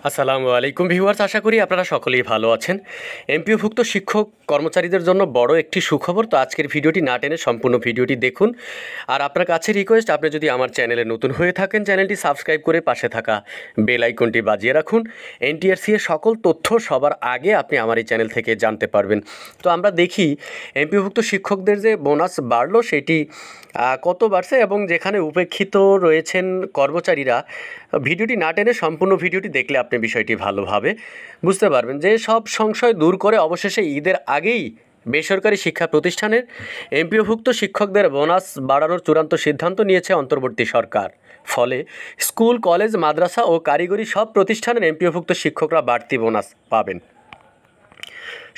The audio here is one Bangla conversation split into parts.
আসসালামু আলাইকুম ভিউয়ার্স, আশা করি আপনারা সকলেই ভালো আছেন। এমপিওভুক্ত শিক্ষক কর্মচারীদের জন্য বড় একটি সুখবর। তো আজকের ভিডিওটি না টেনে সম্পূর্ণ ভিডিওটি দেখুন। আর আপনার কাছে রিকোয়েস্ট, আপনি যদি আমার চ্যানেলে নতুন হয়ে থাকেন, চ্যানেলটি সাবস্ক্রাইব করে পাশে থাকা বেল আইকনটি বাজিয়ে রাখুন। এনটিআরসি এর সকল তথ্য সবার আগে আপনি আমার এই চ্যানেল থেকে জানতে পারবেন। তো আমরা দেখি এমপিওভুক্ত শিক্ষকদের যে বোনাস বাড়লো সেটি কত বাড়ছে এবং যেখানে উপেক্ষিত রয়েছেন কর্মচারীরা, ভিডিওটি না টেনে সম্পূর্ণ ভিডিওটি দেখলে আপনি বিষয়টি ভালোভাবে বুঝতে পারবেন যে সব সংশয় দূর করে অবশেষে ঈদের আগেই বেসরকারি শিক্ষা প্রতিষ্ঠানের এমপিওভুক্ত শিক্ষকদের বোনাস বাড়ানোর চূড়ান্ত সিদ্ধান্ত নিয়েছে অন্তর্বর্তী সরকার। ফলে স্কুল, কলেজ, মাদ্রাসা ও কারিগরি সব প্রতিষ্ঠানের এমপিওভুক্ত শিক্ষকরা বাড়তি বোনাস পাবেন।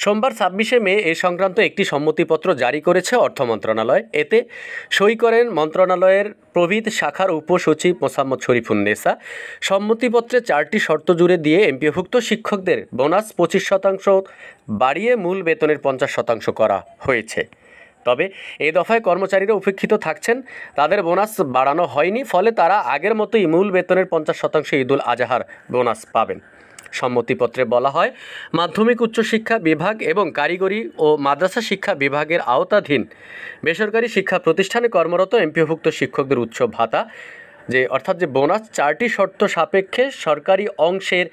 সোমবার ২৬শে মে এ সংক্রান্ত একটি সম্মতিপত্র জারি করেছে অর্থ মন্ত্রণালয়। এতে সই করেন মন্ত্রণালয়ের প্রবিধ শাখার উপসচিব মোসাম্মদ শরীফুন্নেসা। সম্মতিপত্রে ৪টি শর্ত জুড়ে দিয়ে এমপিওভুক্ত শিক্ষকদের বোনাস ২৫% বাড়িয়ে মূল বেতনের ৫০% করা হয়েছে। তবে এই দফায় কর্মচারীরা উপেক্ষিত থাকছেন, তাদের বোনাস বাড়ানো হয়নি, ফলে তারা আগের মতোই মূল বেতনের ৫০% ঈদুল আজহার বোনাস পাবেন। সম্মতিপত্রে বলা হয়, মাধ্যমিক উচ্চশিক্ষা বিভাগ এবং কারিগরি ও মাদ্রাসা শিক্ষা বিভাগের আওতাধীন বেসরকারি শিক্ষা প্রতিষ্ঠানে কর্মরত এমপিওভুক্ত শিক্ষকদের উচ্চ ভাতা অর্থাৎ বোনাস ৪টি শর্ত সাপেক্ষে সরকারি অংশের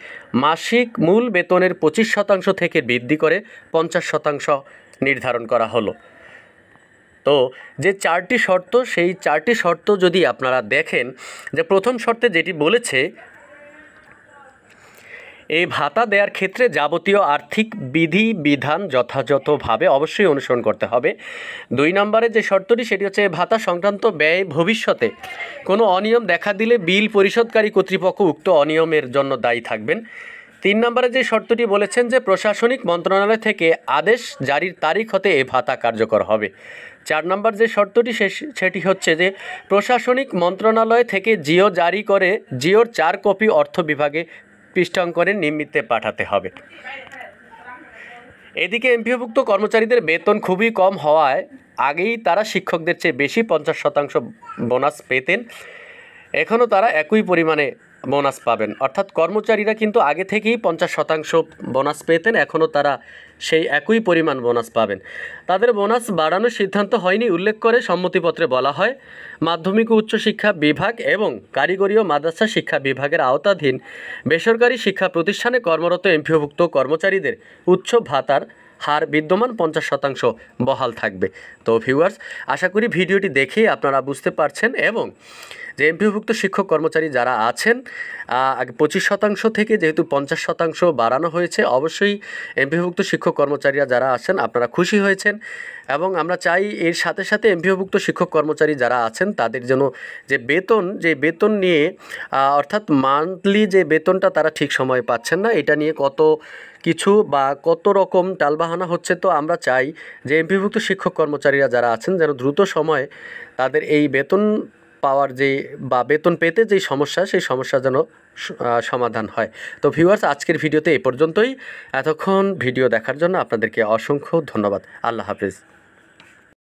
মাসিক মূল বেতনের ২৫% থেকে বৃদ্ধি করে ৫০% নির্ধারণ করা হলো। তো যে ৪টি শর্ত, সেই ৪টি শর্ত যদি আপনারা দেখেন, যে প্রথম শর্তে যেটি বলেছে, এই ভাতা দেওয়ার ক্ষেত্রে যাবতীয় আর্থিক বিধিবিধান যথাযথভাবে অবশ্যই অনুসরণ করতে হবে। ২ নম্বরে যে শর্তটি, সেটি হচ্ছে ভাতা সংক্রান্ত ব্যয় ভবিষ্যতে কোনো অনিয়ম দেখা দিলে বিল পরিশোধকারী কর্তৃপক্ষ উক্ত অনিয়মের জন্য দায়ী থাকবেন। ৩ নম্বরে যে শর্তটি বলেছেন যে প্রশাসনিক মন্ত্রণালয় থেকে আদেশ জারির তারিখ হতে এ ভাতা কার্যকর হবে। ৪ নম্বর যে শর্তটি সেটি হচ্ছে যে প্রশাসনিক মন্ত্রণালয় থেকে জিও জারি করে জিওর ৪ কপি অর্থ বিভাগে পৃষ্ঠাঙ্কনে নিমিত্তে পাঠাতে হবে। এদিকে এমপিওভুক্ত কর্মচারীদের বেতন খুবই কম হওয়ায় আগেই তারা শিক্ষকদের চেয়ে বেশি ৫০% বোনাস পেতেন। এখনও তারা একই পরিমাণে বোনাস পাবেন, অর্থাৎ কর্মচারীরা কিন্তু আগে থেকেই ৫০% বোনাস পেতেন, এখনও তারা সেই একই পরিমাণ বোনাস পাবেন। তাদের বোনাস বাড়ানোর সিদ্ধান্ত হয়নি উল্লেখ করে সম্মতিপত্রে বলা হয়, মাধ্যমিক ও উচ্চশিক্ষা বিভাগ এবং কারিগরি ও মাদ্রাসা শিক্ষা বিভাগের আওতাধীন বেসরকারি শিক্ষা প্রতিষ্ঠানে কর্মরত এমপিওভুক্ত কর্মচারীদের উচ্চ ভাতার হার বিদ্যমান ৫০% বহাল থাকবে। তো ভিউয়ার্স, আশা করি ভিডিওটি দেখেই আপনারা বুঝতে পারছেন এবং যে এমপিওভুক্ত শিক্ষক কর্মচারী যারা আছেন, আগে ২৫% থেকে যেহেতু ৫০% বাড়ানো হয়েছে, অবশ্যই এমপিওভুক্ত শিক্ষক কর্মচারীরা যারা আছেন আপনারা খুশি হয়েছেন। এবং আমরা চাই এর সাথে সাথে এমপিওভুক্ত শিক্ষক কর্মচারী যারা আছেন তাদের জন্য যে বেতন নিয়ে, অর্থাৎ মান্থলি যে বেতনটা তারা ঠিক সময়ে পাচ্ছেন না, এটা নিয়ে কত কিছু বা কত রকম টালবাহানা হচ্ছে। তো আমরা চাই যে এমপিওভুক্ত শিক্ষক কর্মচারীরা যারা আছেন যেন দ্রুত সময়ে তাদের এই বেতন পাওয়ার বা বেতন পেতে যেই সমস্যা, সেই সমস্যা যেন সমাধান হয়। তো ভিউয়ার্স, আজকের ভিডিওতে এই পর্যন্তই। এতক্ষণ ভিডিও দেখার জন্য আপনাদেরকে অসংখ্য ধন্যবাদ। আল্লাহ হাফিজ।